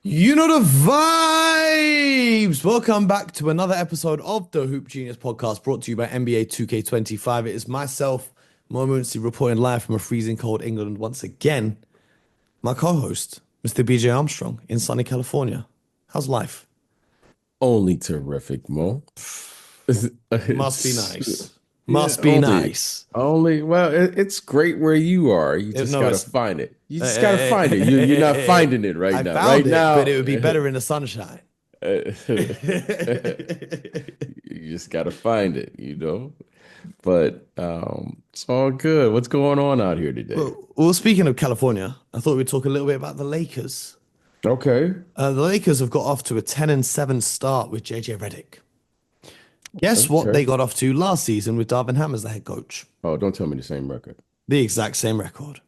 You know the vibes. Welcome back to another episode of the Hoop Genius podcast brought to you by NBA 2K25. It is myself, Mooncey, reporting live from a freezing cold England once again. My co-host, Mr. BJ Armstrong in sunny California. How's life? Only terrific, Mo. Must be It's nice. yeah, Must be only nice. only well, it's great where you are. You just No, gotta it's find it. You eh, just gotta eh, find it. You're not eh, eh, finding it right I now. found Right it, but it now, would be better in the sunshine. you just gotta find it, But it's all good. What's going on out here today? Well, speaking of California, I thought we'd talk a little bit about the Lakers. Okay. The Lakers have got off to a 10-7 start with JJ Redick. Guess what Okay. they got off to last season with Darvin Ham as the head coach? Oh, don't tell me the same record. The exact same record.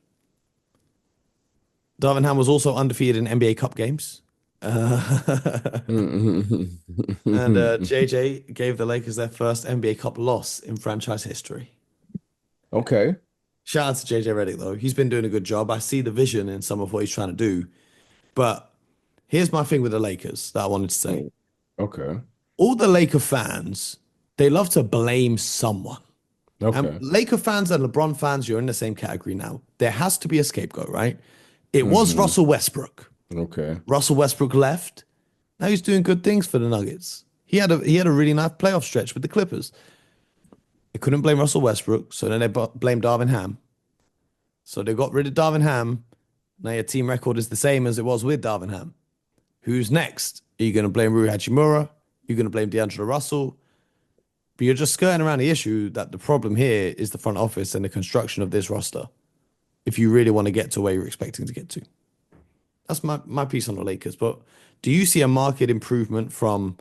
Darvin Ham was also undefeated in NBA Cup games. And JJ gave the Lakers their first NBA Cup loss in franchise history. Okay. Shout out to JJ Redick, though. He's been doing a good job. I see the vision in some of what he's trying to do. But here's my thing with the Lakers that I wanted to say. Okay. All the Laker fans, they love to blame someone. And Okay. Laker fans and LeBron fans, you're in the same category now. There has to be a scapegoat, right? It was hmm Russell Westbrook. Okay. Russell Westbrook left. Now he's doing good things for the Nuggets. He had a really nice playoff stretch with the Clippers. They couldn't blame Russell Westbrook, so then they blamed Darvin Ham. So they got rid of Darvin Ham. Now your team record is the same as it was with Darvin Ham. Who's next? Are you going to blame Rui Hachimura? You're going to blame D'Angelo Russell? But you're just skirting around the issue that the problem here is the front office and the construction of this roster. If you really want to get to where you're expecting to get to. That's my piece on the Lakers. But do you see a market improvement from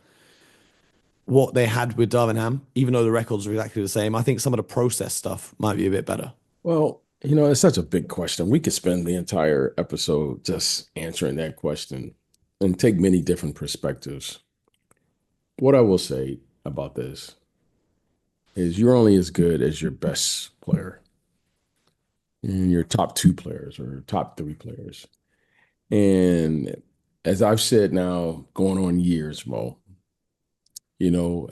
what they had with Darvin Ham, even though the records are exactly the same? I think some of the process stuff might be a bit better. Well, it's such a big question. We could spend the entire episode just answering that question and take many different perspectives. What I will say about this is you're only as good as your best player and your top two players or top three players. And as I've said now, going on years, Mo,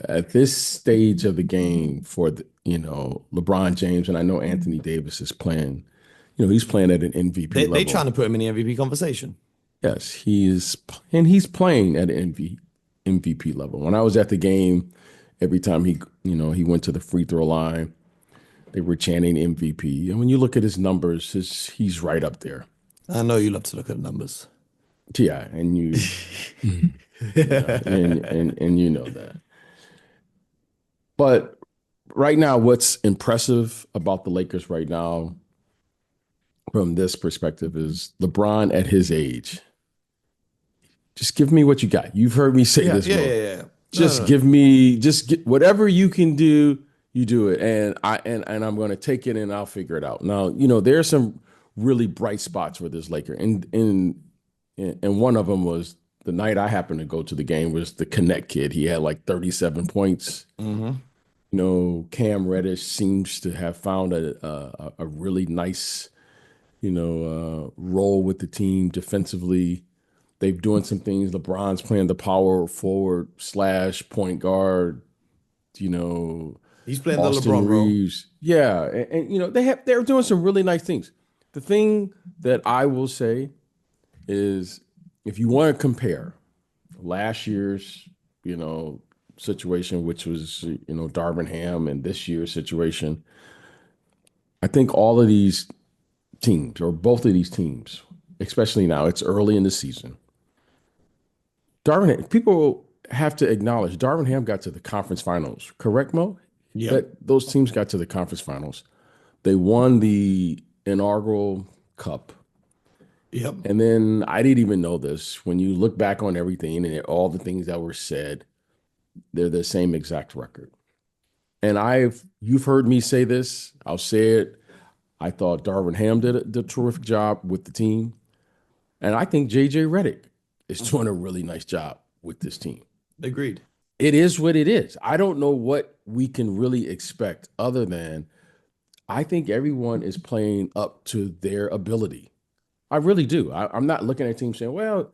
at this stage of the game for LeBron James, and I know Anthony Davis is playing, he's playing at an MVP They level. trying to put him in the MVP conversation. Yes, and he's playing at an MVP level. When I was at the game, every time he went to the free throw line, they were chanting MVP. And when you look at his numbers, he's right up there. I know you love to look at the numbers. Yeah, and and you know that. But right now, what's impressive about the Lakers right now, from this perspective, is LeBron at his age. Just give me what you got. You've heard me say Yeah, this, yeah, Mo. yeah, yeah. No, Just no, no. give me, just get whatever you can do, you do it, and I'm going to take it and I'll figure it out. Now, there's some really bright spots for this Laker, and one of them was the night I happened to go to the game was the Connect kid. He had like 37 points. Mm-hmm. Cam Reddish seems to have found a really nice, role with the team defensively. They're doing some things. LeBron's playing the power forward slash point guard. You know, He's playing the Austin LeBron role. Reeves. Yeah, and they're doing some really nice things. The thing that I will say is, if you want to compare last year's, situation, which was Darvin Ham, and this year's situation, I think all of these teams, or both of these teams, especially now, it's early in the season. People have to acknowledge Darvin Ham got to the conference finals, correct, Mo? Yep. That those teams got to the conference finals. They won the inaugural cup. Yep. And then I didn't even know this. When you look back on everything and all the things that were said, they're the same exact record. And you've heard me say this. I'll say it. I thought Darvin Ham did a terrific job with the team. And I think JJ Redick is doing a really nice job with this team. Agreed. It is what it is. I don't know what we can really expect other than I think everyone is playing up to their ability. I really do. I'm not looking at teams saying, well,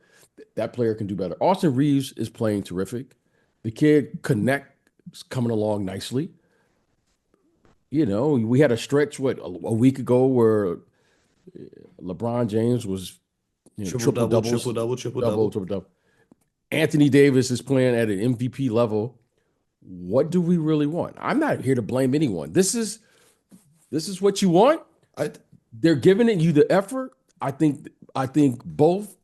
That player can do better. Austin Reeves is playing terrific. The kid connects coming along nicely. We had a stretch a week ago where LeBron James was Triple triple double, doubles, triple double, triple double double. triple double. Anthony Davis is playing at an MVP level. What do we really want? I'm not here to blame anyone. This is what you want. I They're giving it you the effort. I think both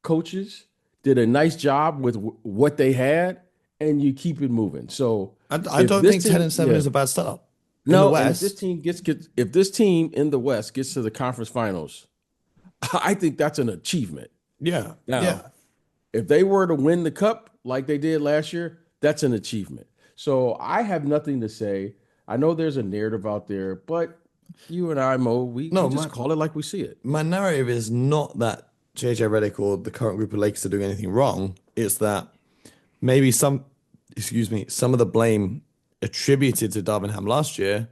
coaches did a nice job with what they had, and you keep it moving. So I if don't this think 10 team, and 7 yeah, is a bad start in the no, and if this West. team if this team in the West gets to the conference finals, I think that's an achievement. Yeah, Now, yeah. if they were to win the cup like they did last year, that's an achievement. So I have nothing to say. I know there's a narrative out there, but you and I, Mo, we No, just call it like we see it. my narrative is not that JJ Redick or the current group of Lakers are doing anything wrong. It's that maybe some of the blame attributed to Darvin Ham last year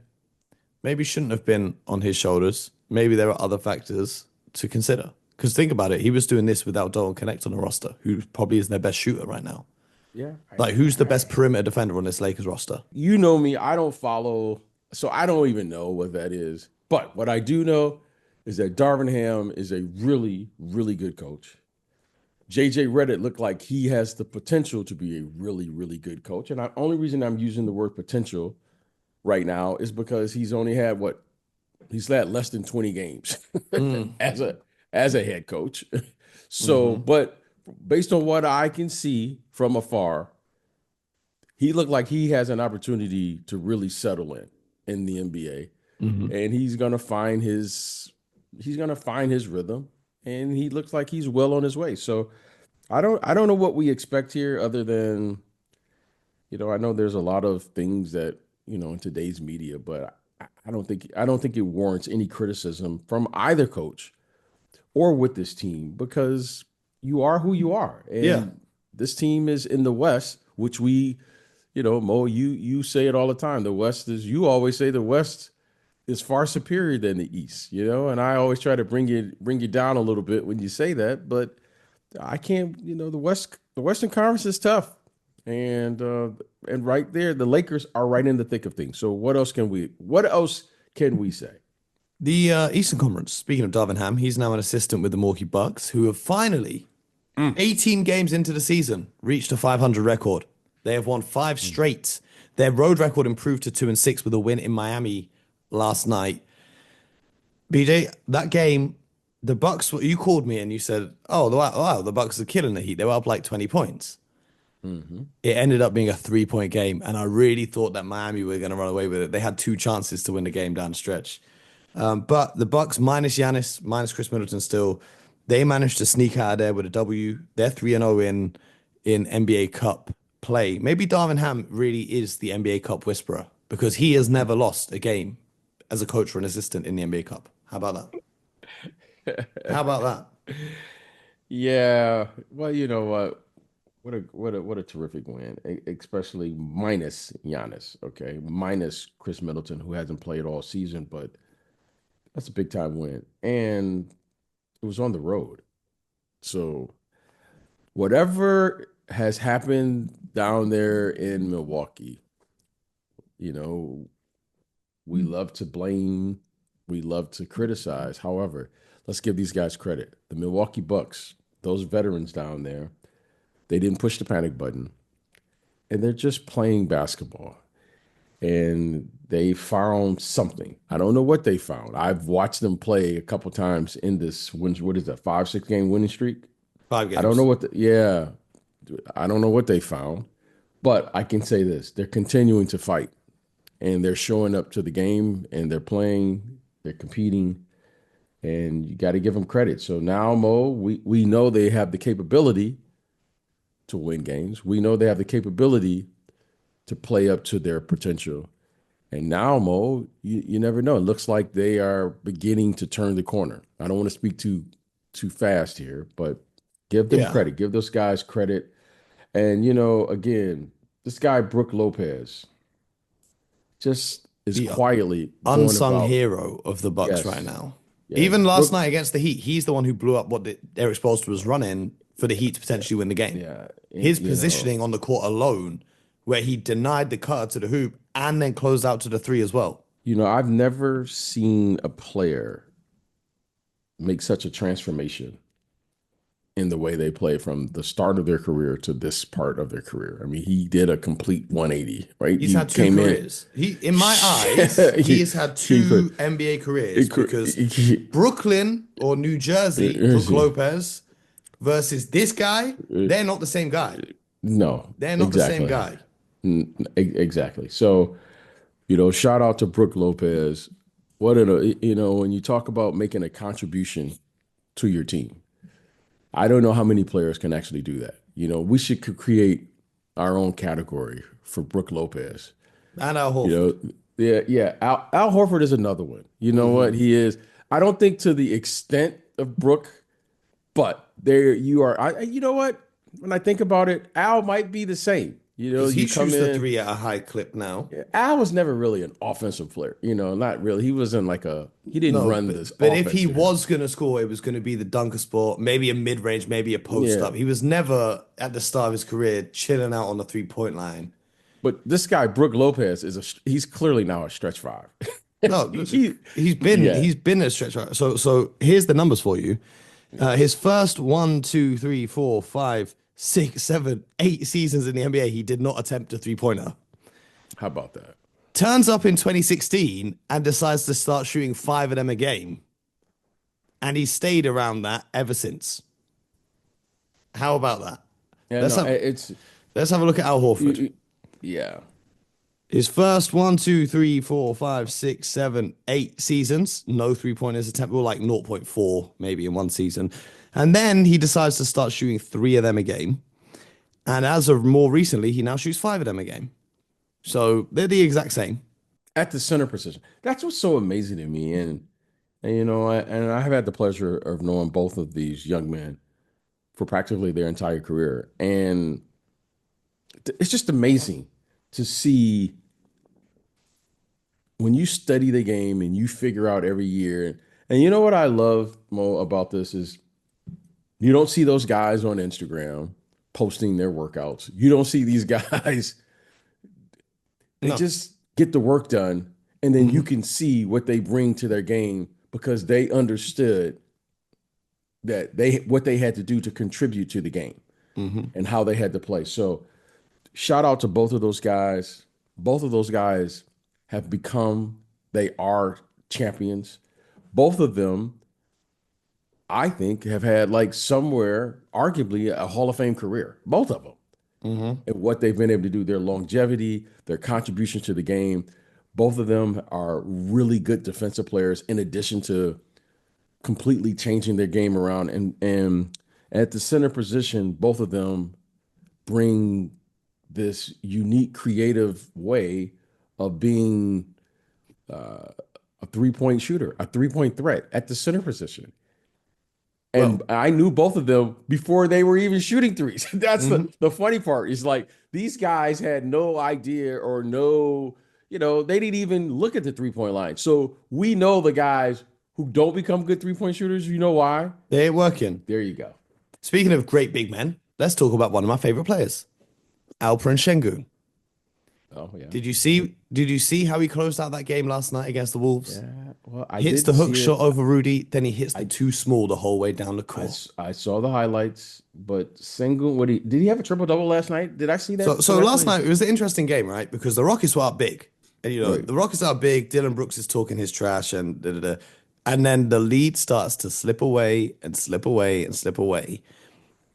maybe shouldn't have been on his shoulders. Maybe there are other factors to consider. Because think about it, he was doing this without Dalton Connect on the roster, who probably is their best shooter right now. Yeah, Like, who's the best perimeter defender on this Lakers roster? you know me, I don't follow, so I don't even know what that is. But what I do know is that Darvin Ham is a really, really good coach. JJ Redick looked like he has the potential to be a really, really good coach. And the only reason I'm using the word potential right now is because he's had less than 20 games Mm, as a head coach. So, hmm but based on what I can see from afar, he looked like he has an opportunity to really settle in the NBA, hmm and he's gonna find his rhythm, and he looks like he's well on his way. So I don't know what we expect here other than, I know there's a lot of things that, in today's media, but I don't think it warrants any criticism from either coach or with this team because you are who you are. Yeah. And this team is in the West, which Mo, you say it all the time. You always say the West is far superior than the East, and I always try to bring you down a little bit when you say that, but I can't, the Western Conference is tough. And right there, the Lakers are right in the thick of things. So what else can we say? The Eastern Conference, speaking of Darvin Ham, he's now an assistant with the Milwaukee Bucks, who have finally, Mm. 18 games into the season, reached a 500 record. They have won five straight. Their road record improved to 2-6 with a win in Miami last night. BJ, that game, the Bucks, you called me and you said, "Oh, wow, the Bucks are killing the Heat. They were up like 20 points." Hmm. It ended up being a 3-point game, and I really thought that Miami were going to run away with it. They had two chances to win the game down the stretch. But the Bucks minus Giannis, minus Chris Middleton still, they managed to sneak out of there with a W. They're 3-0 in NBA Cup play. Maybe Darvin Ham really is the NBA Cup whisperer because he has never lost a game as a coach or an assistant in the NBA Cup. How about that? How about that? Yeah. Well, you know what? What a terrific win, especially minus Giannis. Okay, minus Chris Middleton, who hasn't played all season, but that's a big time win, and it was on the road. So whatever has happened down there in Milwaukee, you know, we love to blame, we love to criticize. However, let's give these guys credit. The Milwaukee Bucks, those veterans down there, they didn't push the panic button, and they're just playing basketball. And they found something. I don't know what they found. I've watched them play a couple times in this what is that, 5-6 game winning streak? Five I don't know games. yeah, I don't know what they found, but I can say this: they're continuing to fight, and they're showing up to the game, and they're playing, they're competing, and you got to give them credit. So now, Mo, we know they have the capability to win games. We know they have the capability to play up to their potential. And now, Mo, you never know. It looks like they are beginning to turn the corner. I don't want to speak too fast here, but give them Yeah. credit. Give those guys credit. And again, this guy Brook Lopez just is The quietly going unsung about. hero of the Bucks right Yes, now. yes. Even last Brook, night against the Heat, he's the one who blew up what Eric Spoelstra was running for the Heat to potentially win the game. Yeah, His positioning on the court alone, where he denied the cutter to the hoop and then closed out to the three as well. I've never seen a player make such a transformation in the way they play from the start of their career to this part of their career. I mean, he did a complete 180, right? He's had two careers. In my eyes, he has had two NBA careers because Brooklyn or New Jersey, Brook Lopez versus this guy, they're not the same guy. No, They're not the same guy. Exactly. So, shout out to Brook Lopez. When you talk about making a contribution to your team, I don't know how many players can actually do that. We should create our own category for Brook Lopez. And Al Horford. Yeah. Al Horford is another one. You know what? He is. I don't think to the extent of Brook, but there you are. You know what? When I think about it, Al might be the same. He shoots the three at a high clip now. Al was never really an offensive player. Not really. He wasn't he didn't run this. But if he was going to score, it was going to be the dunker spot, maybe a mid-range, maybe a post-up. He was never, at the start of his career, chilling out on the three-point line. But this guy, Brook Lopez, he's clearly now a stretch five. No, he's been a stretch five. So here's the numbers for you. His first 1, 2, 3, 4, 5, 6, 7, 8 seasons in the NBA, he did not attempt a three-pointer. How about that? Turns up in 2016 and decides to start shooting 5 of them a game. And he stayed around that ever since. How about that? Yeah, let's have a look at Al Horford. Yeah. His first 1, 2, 3, 4, 5, 6, 7, 8 seasons, no three-pointers attempted, like 0.4 maybe in one season. And then he decides to start shooting 3 of them a game. And as of more recently, he now shoots 5 of them a game. So they're the exact same. At the center position. That's what's so amazing to me. And I have had the pleasure of knowing both of these young men for practically their entire career. And it's just amazing to see when you study the game and you figure out every year. And you know what I love, Mo, about this is you don't see those guys on Instagram posting their workouts. You don't see these guys. They just get the work done, and then you can see what they bring to their game because they understood that what they had to do to contribute to the game and how they had to play. So shout out to both of those guys. Both of those guys they are champions. Both of them, I think, have had somewhere arguably a Hall of Fame career. Both of them. And what they've been able to do, their longevity, their contribution to the game. Both of them are really good defensive players in addition to completely changing their game around. And at the center position, both of them bring this unique, creative way of being a three-point shooter, a three-point threat at the center position. And I knew both of them before they were even shooting threes. That's the funny part. Is these guys had no idea or they didn't even look at the three-point line. So we know the guys who don't become good three-point shooters. You know why? They ain't working. There you go. Speaking of great big men, let's talk about one of my favorite players, Alperen Sengun. Oh yeah. Did you see how he closed out that game last night against the Wolves? Yeah. Well, I hits the hook shot over Rudy, then he hits the too small the whole way down the court. I saw the highlights, but Sengun, did he have a triple-double last night? Did I see that? So last night it was an interesting game, right? Because the Rockets were up big. And the Rockets are big, Dylan Brooks is talking his trash and da-da-da. And then the lead starts to slip away and slip away and slip away.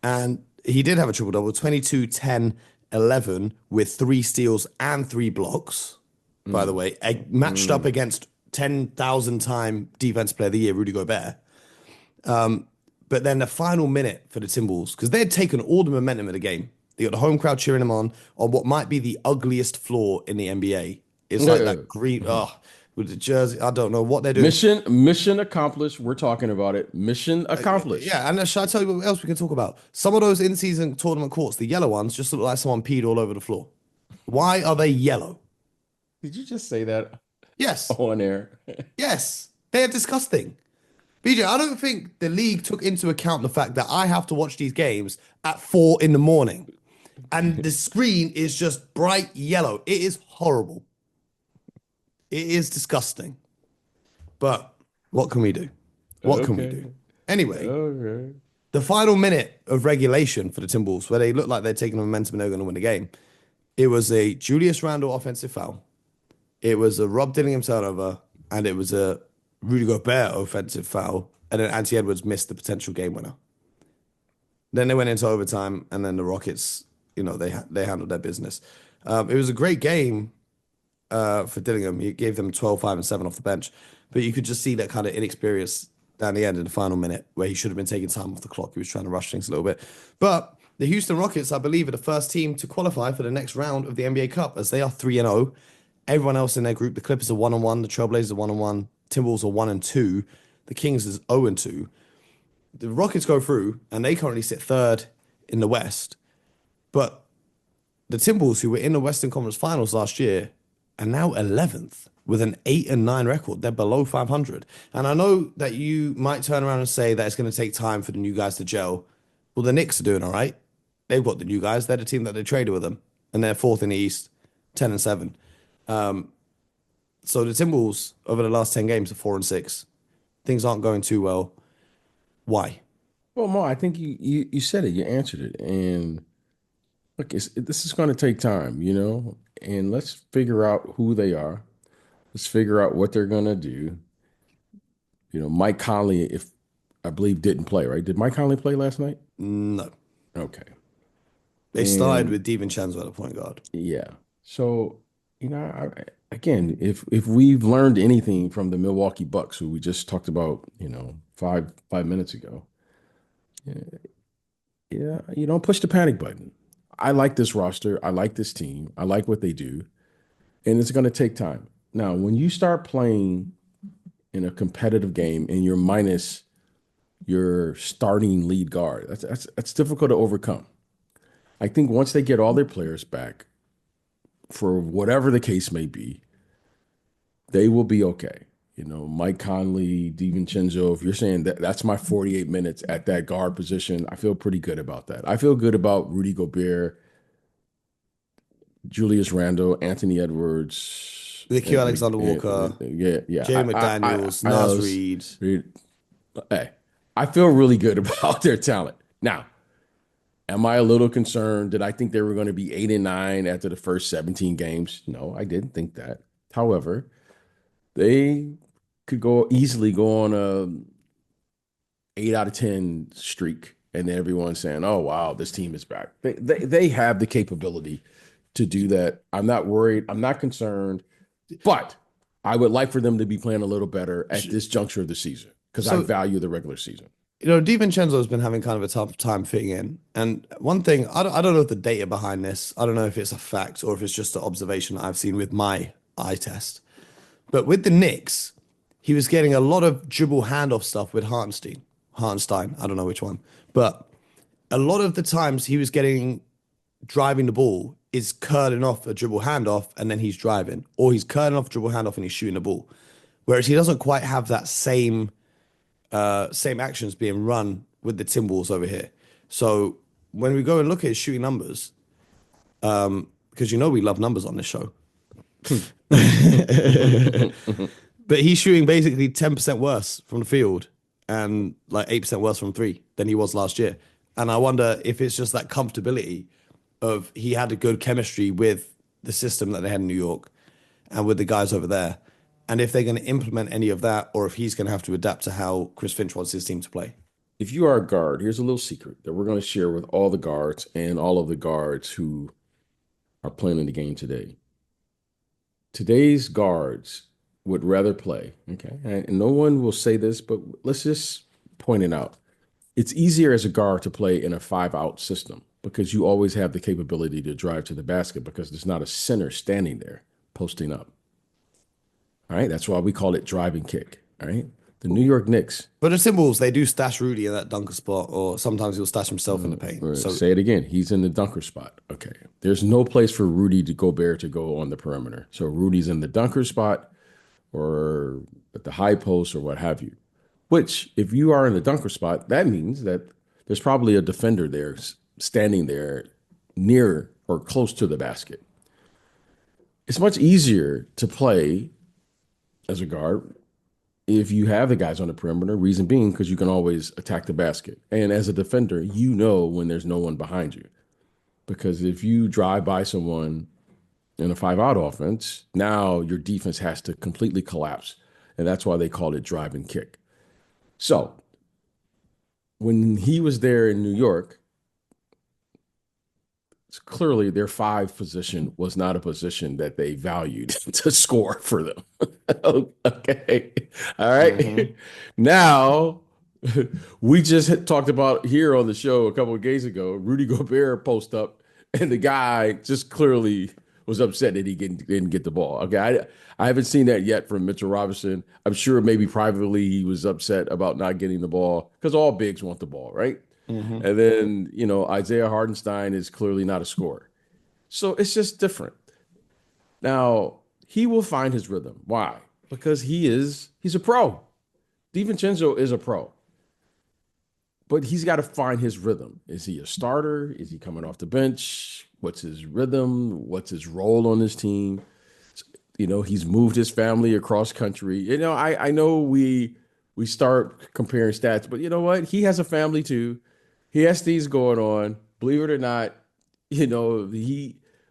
And he did have a triple-double, 22, 10, 11 with 3 steals and 3 blocks, by the way, matched up against 10,000-time Defense Player of the Year, Rudy Gobert. But then the final minute for the Timberwolves, because they had taken all the momentum of the game. They got the home crowd cheering them on what might be the ugliest floor in the NBA. It's like that green, with the jersey. I don't know what they're doing. Mission accomplished. We're talking about it. Mission accomplished. Yeah, and should I tell you what else we can talk about? Some of those in-season tournament courts, the yellow ones, just look like someone peed all over the floor. Why are they yellow? Did you just say that? Yes. On air. Yes. They are disgusting. BJ, I don't think the league took into account the fact that I have to watch these games at 4 in the morning, and the screen is just bright yellow. It is horrible. It is disgusting. But what can we do? What can we Okay. do? Anyway, Okay. the final minute of regulation for the Timberwolves, where they look like they're taking the momentum and they're going to win the game, it was a Julius Randle offensive foul. It was a Rob Dillingham turnover, and it was a Rudy Gobert offensive foul, and then Anthony Edwards missed the potential game winner. Then they went into overtime, and then the Rockets, they handled their business. It was a great game for Dillingham. He gave them 12, 5, and 7 off the bench, but you could just see that kind of inexperience down the end in the final minute where he should have been taking time off the clock. He was trying to rush things a little bit. But the Houston Rockets, I believe, are the first team to qualify for the next round of the NBA Cup, as they are 3-0. Everyone else in their group, the Clippers are 1-1, the Trailblazers are 1-1, Timberwolves are 1-2, the Kings is 0-2. The Rockets go through, and they currently sit third in the West. But the Timberwolves, who were in the Western Conference Finals last year, are now 11th with an 8-9 record. They're below 500. And I know that you might turn around and say that it's going to take time for the new guys to gel. Well, the Knicks are doing all right. They've got the new guys. They're the team that they traded with them, and they're fourth in the East, 10-7. So the Timberwolves over the last 10 games are 4-6. Things aren't going too well. Why? Well, Mo, I think you said it. You answered it. And look, this is going to take time, and let's figure out who they are. Let's figure out what they're going to do. Mike Conley, if I believe, didn't play, right? Did Mike Conley play last night? No. Okay. They started with DiVincenzo at the point guard. Yeah. So, again, if we've learned anything from the Milwaukee Bucks, who we just talked about, 5 minutes ago, yeah, you don't push the panic button. I like this roster. I like this team. I like what they do, and it's going to take time. Now, when you start playing in a competitive game and you're minus your starting lead guard, that's difficult to overcome. I think once they get all their players back, for whatever the case may be, they will be okay. Mike Conley, DiVincenzo, if you're saying that's my 48 minutes at that guard position, I feel pretty good about that. I feel good about Rudy Gobert, Julius Randle, Anthony Edwards, Nikhil Alexander-Walker, yeah. Jay McDaniels, Naz Reid. Hey, I feel really good about their talent. Now, am I a little concerned? Did I think they were going to be 8-9 after the first 17 games? No, I didn't think that. However, they could easily go on a 8 out of 10 streak, and then everyone's saying, "Oh wow, this team is back." They have the capability to do that. I'm not worried. I'm not concerned, but I would like for them to be playing a little better at this juncture of the season because I value the regular season. DiVincenzo's been having kind of a tough time fitting in. And one thing, I don't know the data behind this. I don't know if it's a fact or if it's just an observation that I've seen with my eye test. But with the Knicks, he was getting a lot of dribble handoff stuff with Hartenstein, I don't know which one. But a lot of the times he was driving the ball is curling off a dribble handoff and then he's driving. Or he's curling off dribble handoff and he's shooting the ball. Whereas he doesn't quite have that same actions being run with the Timberwolves over here. So when we go and look at his shooting numbers, because we love numbers on this show, but he's shooting basically 10% worse from the field and like 8% worse from three than he was last year. And I wonder if it's just that comfortability of he had a good chemistry with the system that they had in New York and with the guys over there. And if they're going to implement any of that, or if he's going to have to adapt to how Chris Finch wants his team to play. If you are a guard, here's a little secret that we're going to share with all the guards and all of the guards who are playing in the game today. Today's guards would rather play, okay? And no one will say this, but let's just point it out. It's easier as a guard to play in a 5-out system because you always have the capability to drive to the basket because there's not a center standing there posting up. All right, that's why we call it drive and kick. All right, the New York Knicks. But the Timberwolves, they do stash Rudy in that dunker spot, or sometimes he'll stash himself in the paint. Right. So say it again. He's in the dunker spot. Okay, there's no place for Rudy to Gobert to go on the perimeter. So Rudy's in the dunker spot, or at the high post, or what have you. which if you are in the dunker spot, that means that there's probably a defender there standing there near or close to the basket. It's much easier to play as a guard if you have the guys on the perimeter, reason being because you can always attack the basket. And as a defender, you know when there's no one behind you. Because if you drive by someone in a 5-out offense, now your defense has to completely collapse. And that's why they call it drive and kick. So when he was there in New York, clearly their 5 position was not a position that they valued to score for them. Okay. All right. Mhm. Now, we just talked about here on the show a couple of days ago, Rudy Gobert post up, and the guy just clearly was upset that he didn't get the ball. Okay. I haven't seen that yet from Mitchell Robinson. I'm sure maybe privately he was upset about not getting the ball because all bigs want the ball, right? Mhm. And then, Isaiah Hardenstein is clearly not a scorer. So it's just different. Now, he will find his rhythm. Why? Because he's a pro. DiVincenzo is a pro. But he's got to find his rhythm. Is he a starter? Is he coming off the bench? What's his rhythm? What's his role on this team? He's moved his family across country. I know we start comparing stats, but you know what? He has a family too. He has things going on. Believe it or not, he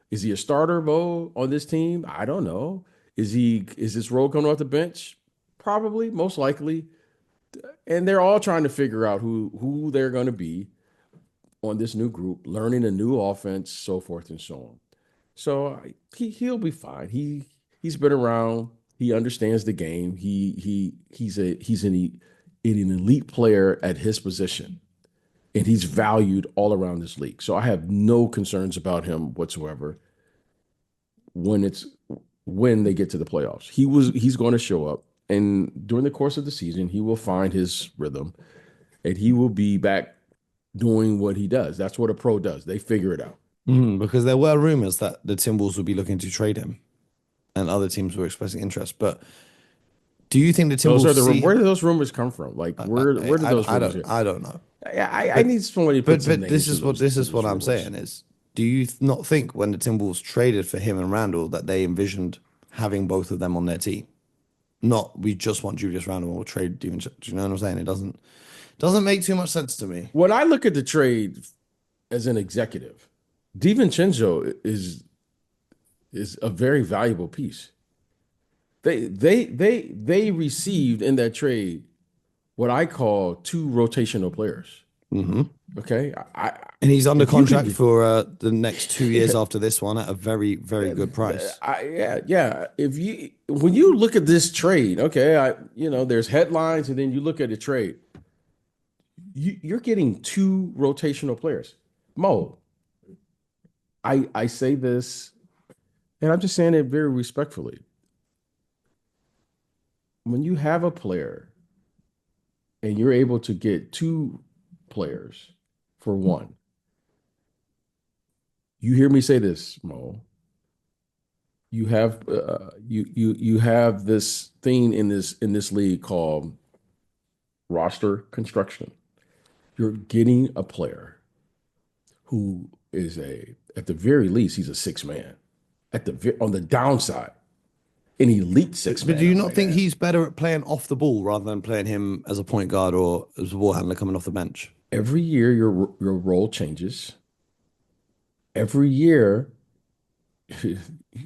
is he a starter, Mo, on this team? I don't know. Is this role coming off the bench? Probably, most likely. And they're all trying to figure out who they're going to be on this new group, learning a new offense, so forth and so on. So he'll be fine. He's been around. He understands the game. He's an elite player at his position, and he's valued all around this league. So I have no concerns about him whatsoever. When they get to the playoffs, he's going to show up, and during the course of the season, he will find his rhythm, and he will be back doing what he does. That's what a pro does. They figure it out. Because there were rumors that the Timberwolves would be looking to trade him, and other teams were expressing interest. But do you think the Those Timberwolves are the see where him? do those rumors come from? Like where did those rumors get? I don't know. I But need somebody to put but some but names this to is what those this to is what those I'm rumors. saying is, do you not think when the Timberwolves traded for him and Randall that they envisioned having both of them on their team? Not we just want Julius Randle or trade Steven. Do you know what I'm saying? It doesn't make too much sense to me. When I look at the trade as an executive, DiVincenzo is a very valuable piece. They received in that trade what I call 2 rotational players. Hmm. Okay, And he's under if you could contract for the next 2 years after this one at a very, very good yeah, price. yeah. If you when you look at this trade, okay, there's headlines, and then you look at the trade. You're getting 2 rotational players. Mo, I say this, and I'm just saying it very respectfully. When you have a player and you're able to get 2 players for one, you hear me say this, Mo. You have this thing in this league called roster construction. You're getting a player who is at the very least, he's a 6 man. On the downside, an elite six But do man, you I not might think add. he's better at playing off the ball rather than playing him as a point guard or as a ball handler coming off the bench? Every year your role changes. Every year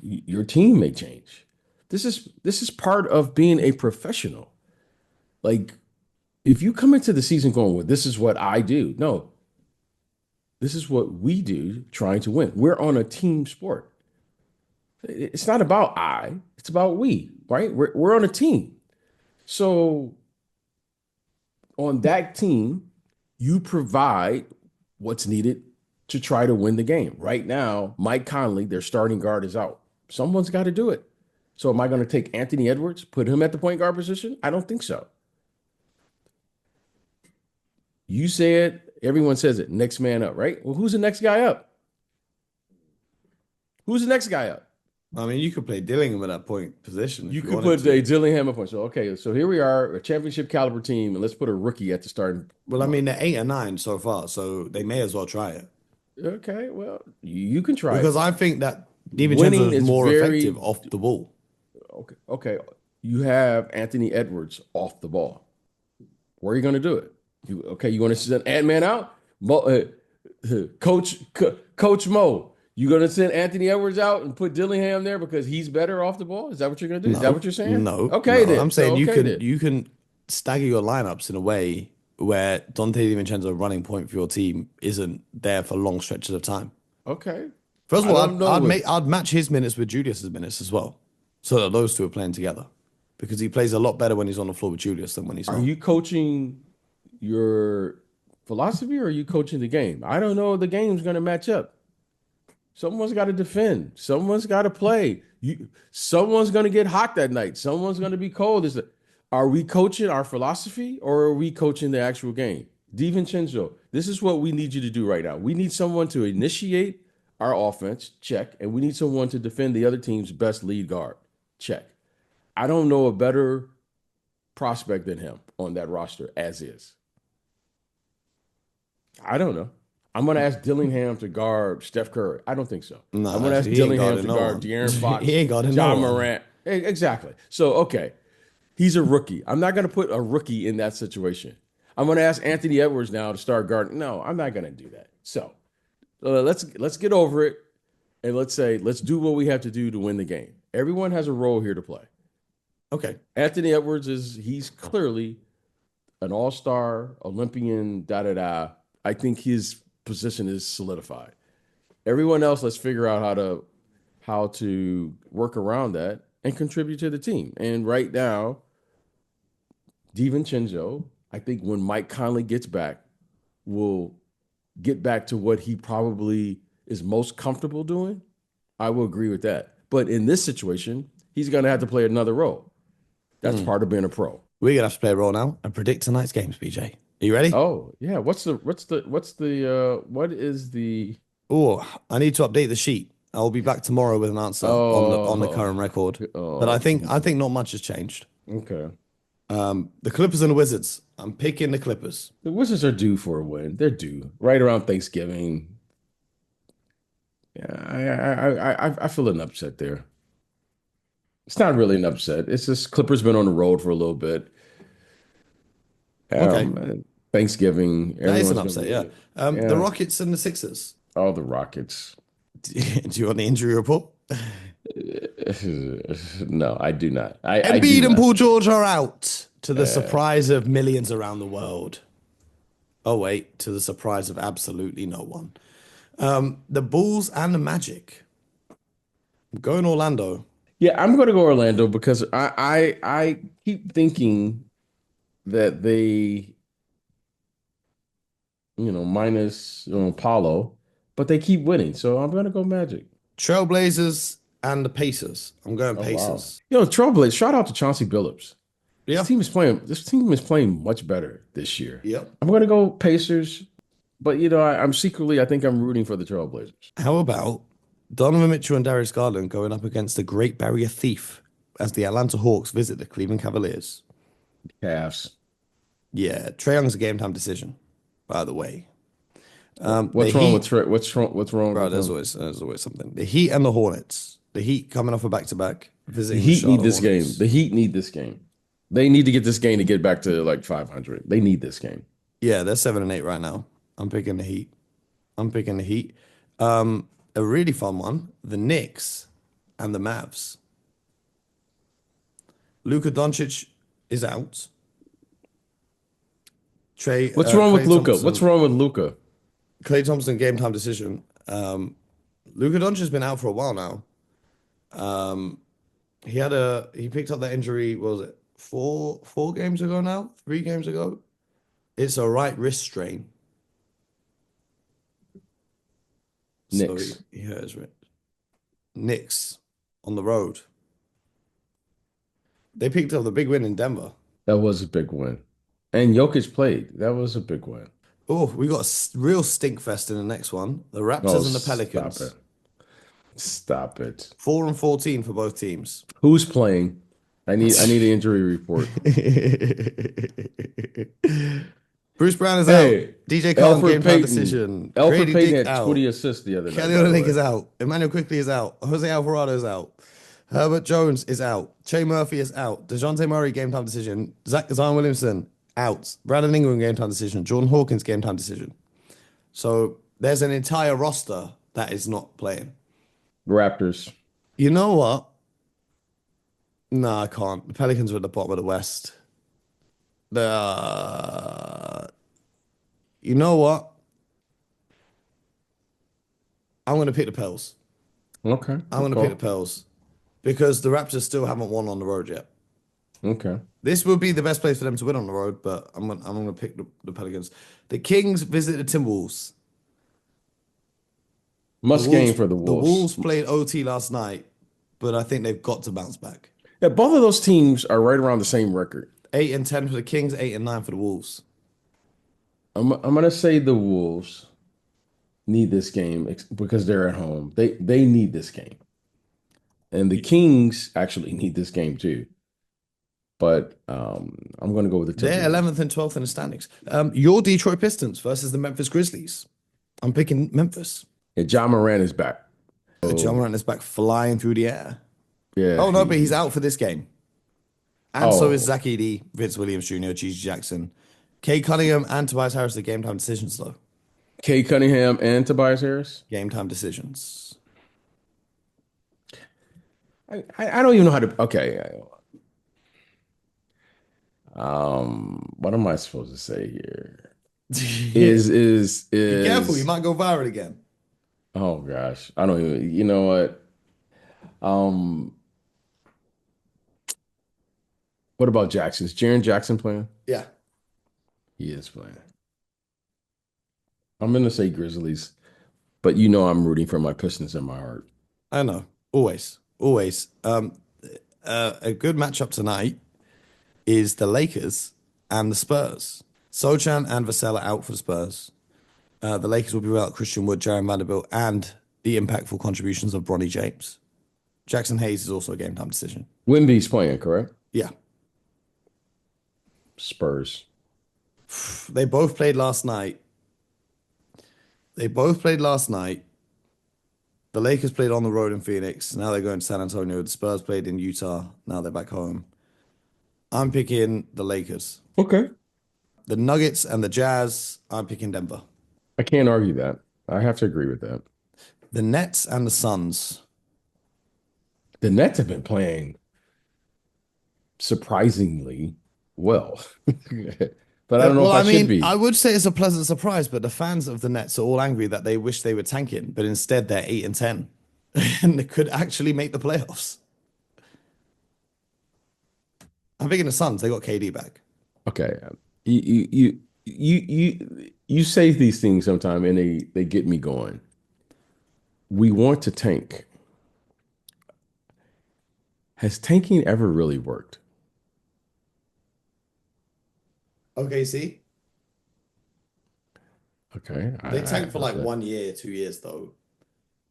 your team may change. This is part of being a professional. Like if you come into the season going, well, this is what I do. No, this is what we do trying to win. We're on a team sport. It's not about it's about we, right? We're on a team. So on that team, you provide what's needed to try to win the game. Right now, Mike Conley, their starting guard, is out. Someone's got to do it. So am I going to take Anthony Edwards, put him at the point guard position? I don't think so. You said, everyone says it, next man up, right? Well, who's the next guy up? Who's the next guy up? I mean, you could play Dillingham at that point position You if you could wanted put to. a Dillingham up on. So okay, so here we are, a championship caliber team, and let's put a rookie at the starting. Well, I mean, they're 8 or 9 so far, so they may as well try it. Okay, well, you can try Because it. I think that DiVincenzo Winning is is more effective very off the ball. okay. Okay, you have Anthony Edwards off the ball. Where are you going to do it? You want to send Ant-Man out? Coach Mo, you going to send Anthony Edwards out and put Dillingham there because he's better off the ball? Is that what you're going to do? Is that what No, you're saying? no, Okay, no. then. I'm So saying okay, then. you can stagger your lineups in a way where Dante DiVincenzo running point for your team isn't there for long stretches of time. Okay. First of I all, don't know. I'd match his minutes with Julius's minutes as well, so that those two are playing together, because he plays a lot better when he's on the floor with Julius than when he's Are not. you coaching your philosophy or are you coaching the game? I don't know if the game's going to match up. Someone's got to defend. Someone's got to play. Someone's going to get hot that night. Someone's going to be cold. Are we coaching our philosophy or are we coaching the actual game? DiVincenzo, this is what we need you to do right now. We need someone to initiate our offense, check, and we need someone to defend the other team's best lead guard, check. I don't know a better prospect than him on that roster as is. I don't know. I'm going to ask Dillingham to guard Steph Curry. I don't think so. I'm No, going to ask actually, he ain't Dillingham guarding to no guard one. De'Aaron He Fox, ain't guarding no John one. Morant. Exactly. So, okay, he's a rookie. I'm not going to put a rookie in that situation. I'm going to ask Anthony Edwards now to start guarding. No, I'm not going to do that. So let's get over it and let's do what we have to do to win the game. Everyone has a role here to play. Okay, Anthony Edwards he's clearly an all-star, Olympian, da da da. I think his position is solidified. Everyone else, let's figure out how to work around that and contribute to the team. And right now, DiVincenzo, I think when Mike Conley gets back, will get back to what he probably is most comfortable doing. I will agree with that. But in this situation, he's going to have to play another role. That's part of being a pro. we're gonna have to play a role now and predict tonight's games. BJ, are you ready? Oh, yeah. What is the Oh, I need to update the sheet. I'll be back tomorrow with an answer on the current oh record. But oh I think not much has changed. okay. The Clippers and the Wizards. I'm picking the Clippers. The Wizards are due for a win. They're due right around Thanksgiving. Yeah, I feel an upset there. It's not really an upset. It's just Clippers been on the road for a little bit. Okay, Thanksgiving, that is an everyone's gonna upset. Yeah. be The yeah. Rockets and the Sixers. All the Rockets. Do you want the injury report? No, I do not. I do Embiid and not. Paul George are out to the Uh, surprise of millions around the world. Oh wait, to the surprise of absolutely no one. The Bulls and the Magic. I'm going Orlando. yeah, I'm going to go Orlando because I keep thinking that they minus Paulo, but they keep winning. So I'm gonna go Magic. Trailblazers and the Pacers. I'm going Oh wow. Pacers. Trailblaze, shout out to Chauncey Billups. Yeah. This team is playing much better this year. Yep. I'm gonna go Pacers, but I'm secretly I think I'm rooting for the Trailblazers. How about Donovan Mitchell and Darius Garland going up against the Great Barrier Thief as the Atlanta Hawks visit the Cleveland Cavaliers? Cavs. Yeah, Trae Young's a game time decision, by the way. The What's wrong with Heat, Trey? What's wrong bro, with him? there's always something. The Heat and the Hornets. The Heat coming off a back to back, The visiting the Heat need Charlotte this game. Hornets. The Heat need this game. They need to get this game to get back to like 500. They need this game. Yeah, they're 7-8 right now. I'm picking the Heat. I'm picking the Heat. A really fun one: the Knicks and the Mavs. Luka Doncic is out. What's wrong with Luca? What's Thompson, wrong with Luca? Clay Thompson game time decision. Luka Doncic's been out for a while now. He picked up that injury. What was it 4 games ago now? 3 games ago. It's a right wrist strain. So Knicks. he hurt his wrist. Knicks on the road. They picked up the big win in Denver. That was a big win. And Jokic played. That was a big win. Oh, we got a real stink fest in the next one. The Oh, Raptors and the stop it. Pelicans. Stop it. 4-14 for both teams. Who's playing? I need an injury report. Bruce Brown is out. Hey, DJ Carton game Alfred time Payton. decision. Alfred Grady Payton Dick had out. 20 assists the other night, Kelly by the Olynyk way. is out. Emmanuel Quickly is out. Jose Alvarado is out. Herbert Jones is out. Che Murphy is out. DeJounte Murray game time decision. Zion Williamson out. Brandon Ingram game time decision. Jordan Hawkins game time decision. So there's an entire roster that is not playing. Raptors. You know what? No, I can't. The Pelicans are at the bottom of the West. You know what? I'm going to pick the Pels. Okay. I'm going to pick the Pels because the Raptors still haven't won on the road yet. Okay. This would be the best place for them to win on the road, but I'm going to pick the Pelicans. The Kings visit the Timberwolves. Must game for the The Wolves. Wolves played OT last night, but I think they've got to bounce back. Yeah, both of those teams are right around the same record. 8-10 for the Kings, 8-9 for the Wolves. I'm gonna say the Wolves need this game because they're at home. They need this game, and the Kings actually need this game too. But I'm gonna go with the They're Timberwolves. 11th and 12th in the standings. Your Detroit Pistons versus the Memphis Grizzlies. I'm picking Memphis. Yeah, John Moran is back. John Morant is back flying through the air. Yeah. Oh, no, but he's out for this game. And Oh. so is Zach Edey, Vince Williams Jr., G.G. Jackson. Kay Cunningham and Tobias Harris are game time decisions, though. Kay Cunningham and Tobias Harris. Game time decisions. I don't even know how to. Okay. What am I supposed to say here? Is Be careful, you might go viral again. Oh gosh, I don't even. You know what? What about Jackson? Is Jaren Jackson playing? Yeah. He is playing. I'm gonna say Grizzlies, but you know I'm rooting for my Pistons in my heart. I know. Always. Always. A good matchup tonight is the Lakers and the Spurs. Sochan and Vassell are out for the Spurs. The Lakers will be without Christian Wood, Jaron Vanderbilt, and the impactful contributions of Bronny James. Jackson Hayes is also a game time decision. Wemby's playing, correct? Yeah. Spurs. They both played last night. The Lakers played on the road in Phoenix. Now they're going to San Antonio. The Spurs played in Utah. Now they're back home. I'm picking the Lakers. Okay. The Nuggets and the Jazz, I'm picking Denver. I can't argue that. I have to agree with that. The Nets and the Suns. The Nets have been playing surprisingly well. But I don't know if I should be. I would say it's a pleasant surprise, but the fans of the Nets are all angry that they wish they were tanking, but instead they're 8-10 and they could actually make the playoffs. I'm picking the Suns. They got KD back. Okay. You say these things sometime and they get me going. We want to tank. Has tanking ever really worked? Okay, see? Okay. They tanked for like 1 year, 2 years, though.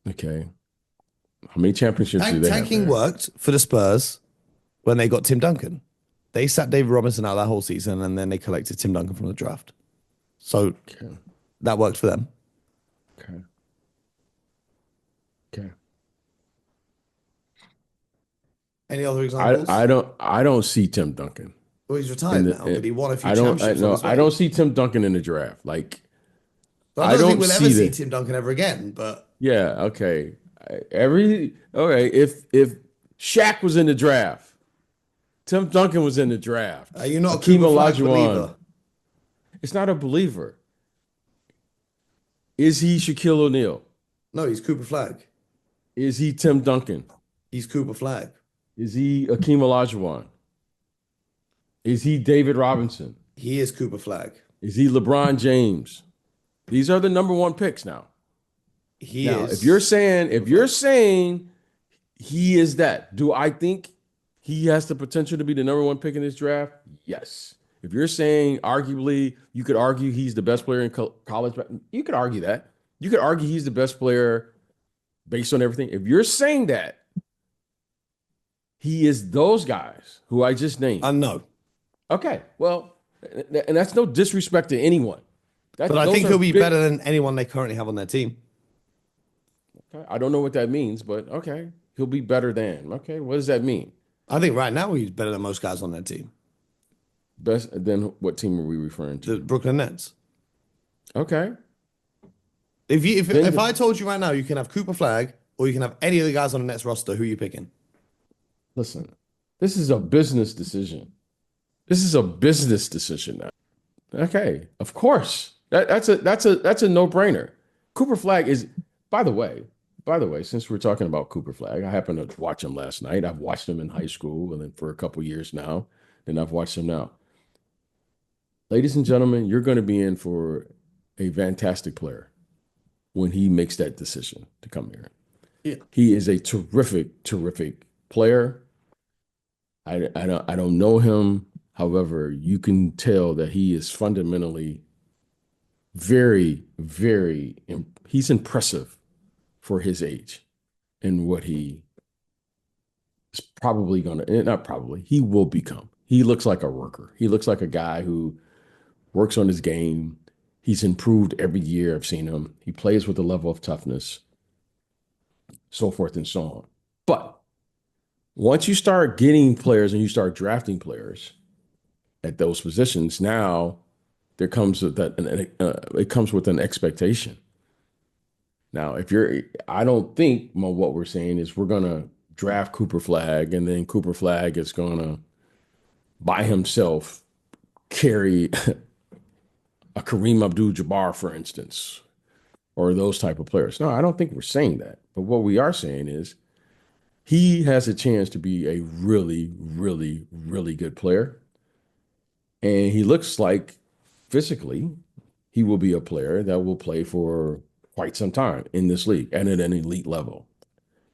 Okay. How many championships do they have Tanking there? worked for the Spurs when they got Tim Duncan. They sat David Robinson out that whole season, and then they collected Tim Duncan from the draft. So that worked for them. Okay. Okay. Any other examples? I don't see Tim Duncan. Well, he's retired now, but he won a few I don't championships. no, on his way. I don't see Tim Duncan in the draft. Like But I don't think we'll ever see Tim Duncan ever again. But yeah, okay. If Shaq was in the draft, Tim Duncan was in the draft. are you not a Hakeem Cooper Flagg Olajuwon. believer? It's not a believer. Is he Shaquille O'Neal? No, he's Cooper Flagg. Is he Tim Duncan? He's Cooper Flagg. Is he Hakeem Olajuwon? Is he David Robinson? He is Cooper Flagg. Is he LeBron James? These are the number one picks now. He Now, is. if you're saying he is that, do I think he has the potential to be the number one pick in this draft? Yes. If you're saying arguably, you could argue he's the best player in college, you could argue that. You could argue he's the best player based on everything. If you're saying that he is those guys who I just named, No, okay, well, and that's no disrespect to anyone. but I Those think are he'll be big. better than anyone they currently have on their team. Okay, I don't know what that means, but okay, he'll be better than. Okay, what does that mean? I think right now he's better than most guys on their team. Best then what team are we referring The to? Brooklyn Nets. Okay. If Then I told you right now you can have Cooper Flagg or you can have any of the guys on the Nets roster, who are you picking? listen, this is a business decision. This is a business decision now. Okay, of course. That's a no-brainer. Cooper Flagg is, by the way, since we're talking about Cooper Flagg, I happened to watch him last night. I've watched him in high school and then for a couple years now, and I've watched him now. Ladies and gentlemen, you're going to be in for a fantastic player when he makes that decision to come here. Yeah. He is a terrific, terrific player. I don't know him. However, you can tell that he is fundamentally very, very, he's impressive for his age and what he is probably going to, not probably, he will become. He looks like a worker. He looks like a guy who works on his game. He's improved every year. I've seen him. He plays with a level of toughness, so forth and so on. But once you start getting players and you start drafting players at those positions, now there comes with that, it comes with an expectation. Now, I don't think what we're saying is we're going to draft Cooper Flagg and then Cooper Flagg is going to by himself carry a Kareem Abdul-Jabbar, for instance, or those type of players. No, I don't think we're saying that. But what we are saying is he has a chance to be a really, really, really good player. And he looks like physically he will be a player that will play for quite some time in this league and at an elite level.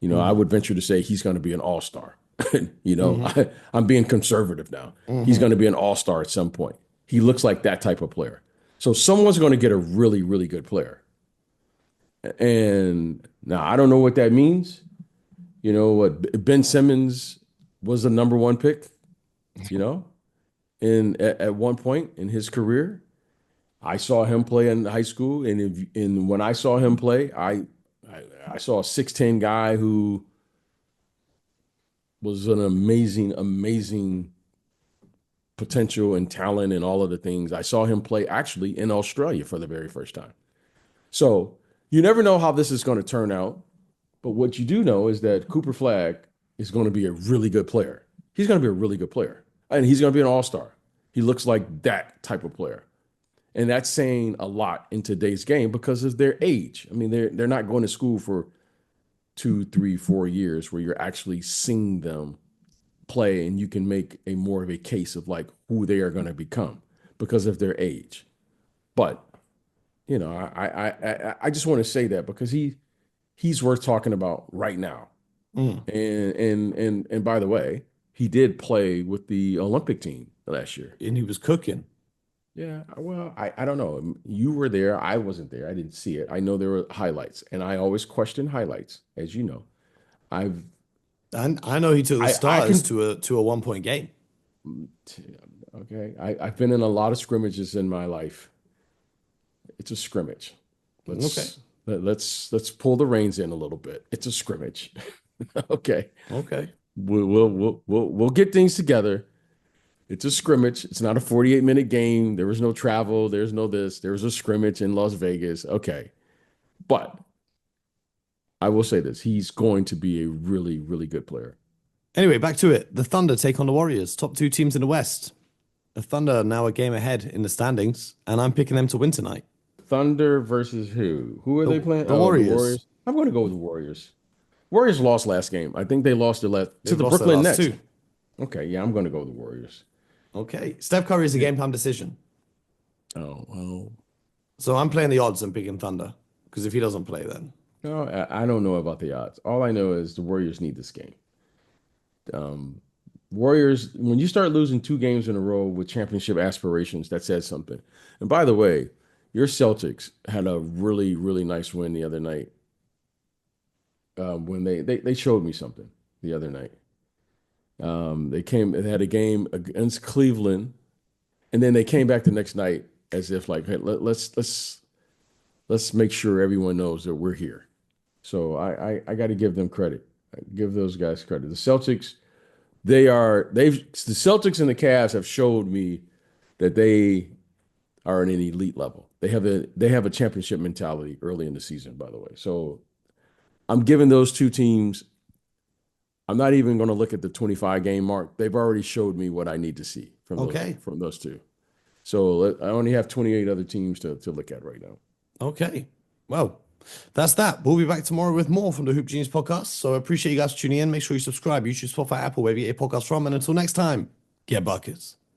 You know, I would venture to say he's going to be an all-star. I'm being conservative now. He's going to be an all-star at some point. He looks like that type of player. So someone's going to get a really, really good player. And now I don't know what that means. You know what? Ben Simmons was the number one pick, you know, at one point in his career. I saw him play in high school, and when I saw him play, I saw a 6'10" guy who was an amazing, amazing potential and talent and all of the things. I saw him play actually in Australia for the very first time. So you never know how this is going to turn out. But what you do know is that Cooper Flagg is going to be a really good player. He's going to be a really good player. And he's going to be an all-star. He looks like that type of player. And that's saying a lot in today's game because of their age. I mean, they're not going to school for 2, 3, 4 years where you're actually seeing them play and you can make a more of a case of like who they are going to become because of their age. But, you know, I just want to say that because he's worth talking about right now. And by the way, he did play with the Olympic team last year. And he was cooking. Yeah, well, I don't know. You were there. I wasn't there. I didn't see it. I know there were highlights, and I always question highlights, as you know. I've And I know he took the I starters can to a 1 point game. okay. I've been in a lot of scrimmages in my life. It's a scrimmage. Okay. Let's pull the reins in a little bit. It's a scrimmage. Okay. Okay. We'll get things together. It's a scrimmage. It's not a 48-minute game. There was no travel. There's no this. There was a scrimmage in Las Vegas. Okay. But I will say this. He's going to be a really, really good player. Anyway, back to it. The Thunder take on the Warriors, top two teams in the West. The Thunder are now a game ahead in the standings, and I'm picking them to win tonight. Thunder versus who? Who are they playing? The Warriors. The Warriors. I'm going to go with the Warriors. Warriors lost last game. I think they lost to the They've lost their Brooklyn last Nets. two. Okay, yeah, I'm going to go with the Warriors. Okay. Steph Curry is a game time decision. Oh, well. So I'm playing the odds and picking Thunder because if he doesn't play, then. No, I don't know about the odds. All I know is the Warriors need this game. Warriors, when you start losing 2 games in a row with championship aspirations, that says something. And by the way, your Celtics had a really, really nice win the other night when they showed me something the other night. They had a game against Cleveland, and then they came back the next night as if like, hey, let's make sure everyone knows that we're here. So I got to give them credit. I give those guys credit. The Celtics, the Celtics and the Cavs have showed me that they are at an elite level. They have a championship mentality early in the season, by the way. So I'm giving those two teams. I'm not even going to look at the 25 game mark. They've already showed me what I need to see from those two. So I only have 28 other teams to look at right now. Okay. Well, that's that. We'll be back tomorrow with more from the Hoop Genius podcast. So I appreciate you guys tuning in. Make sure you subscribe. YouTube, Spotify, Apple, wherever you get your podcast from. And until next time, get buckets.